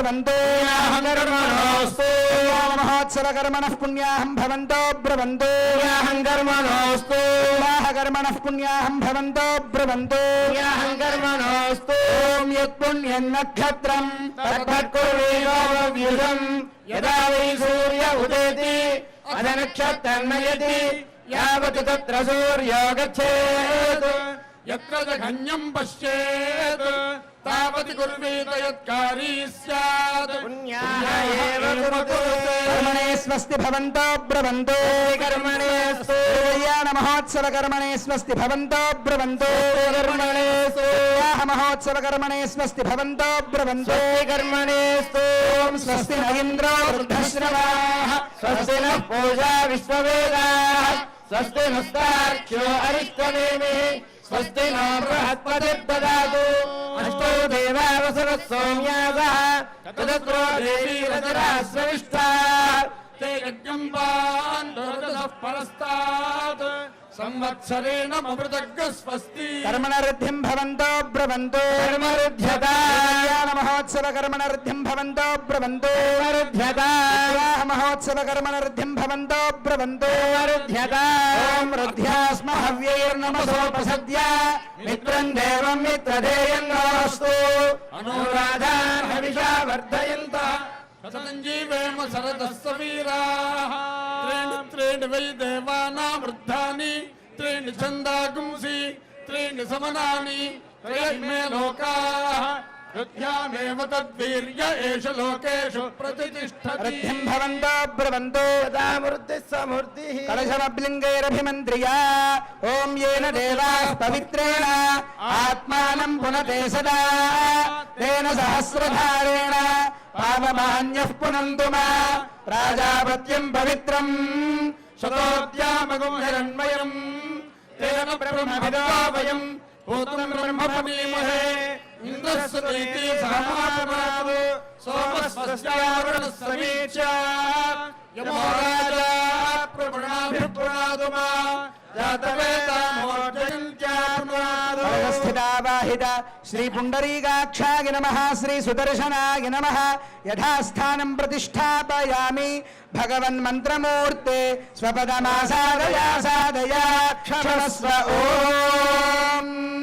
ब्रवन्तु कर्मणोऽस्तु महोत्सवकर्मणः पुण्याहं भवन्तो ब्रवन्तु कर्मणोऽस्तु कर्मणः पुण्याहं भवन्तो ब्रवन्तु कर्मणोऽस्तु ॐ यत्पुण्यं नक्षत्रं तत्कुर्वीरोऽव्युषम् यदा वै सूर्य उदेति अधनक्षत्रं नयति यावत् तत्र सूर्यो गच्छेत् यत्र जघन्यं पश्येत् तावत् कुर्वीत यत्कारी स्यात् पुण्याय एव कुरुते कर्मणे स्वस्ति भवन्तो ब्रवन्तु कर्मणेऽस्तु कल्याण महोत्सव कर्मणे स्वस्ति भवन्तो ब्रवन्तु कर्मणेऽस्तु महोत्सव कर्मणे स्वस्ति भवन्तो ब्रवन्तु कर्मणेऽस्तु ॐ स्वस्ति न इन्द्रो वृद्धश्रवाः स्वस्ति नः पूषा विश्ववेदाः स्वस्ति नस्तार्क्ष्यो अरिष्टनेमिः स्वस्ति नो बृहस्पतिर्ददातु अष्टौ देवावसरः सोम्यासः तदत्रो देवीरजराश्रविष्टा ते यज्ञम् पाण्डुरजसः परस्तात् संवत्सरेण ममृतज्ञः स्वस्ति कर्मणऋद्धिं भवन्तो ब्रवन्तु कर्मरुध्यता महोत्सव कर्मणऋद्धिं भवन्तो ब्रवन्तु कर्मरुध्यता महोत्सव कर्मणऋद्धिं भवन्तो ब्रवन्तु कर्मरुध्यता ॐ रुद्ध्यास्म हव्यैर्नमसोपसद्य मित्रं देवं मित्रधेयं नोऽस्तु अनुराधान् हविषा वर्धयन्तः सतञ्जीवेम सरतः सवीराः त्रीणि वै देवानां वृद्धानि त्रीणि छन्दागुंसि त्रीणि समनानि त्रयमे लोकाः रुद्ध्यामेव तद्वीर्य एष लोकेषु प्रतिष्ठति ऋद्धिं भवन्तो ब्रवन्तु यदा मूर्तिः समूर्तिः कलशमब्लिङ्गैरभिमन्त्र्या ॐ येन देवाः पवित्रेण आत्मानं पुनते सदा तेन सहस्रधारेण पावमान्यः पुनन्तु मा प्राजापत्यं पवित्रं शतोद्यामगुं हिरण्मयम् तेन ब्रह्मविदा वयम् भूतं ब्रह्मपमीमहे इन्द्रस्वतीति सहमातमातु सोमस्वस्यावरणः समीक्षा यमो राजा प्रवृणाभिप्रातु मा स्थितावाहित श्री पुण्डरीकाक्षाय नमः श्री सुदर्शनाय नमः यथास्थानं प्रतिष्ठापयामि भगवन्मन्त्रमूर्ते स्वपदमासादया सादया क्षमस्व ओम्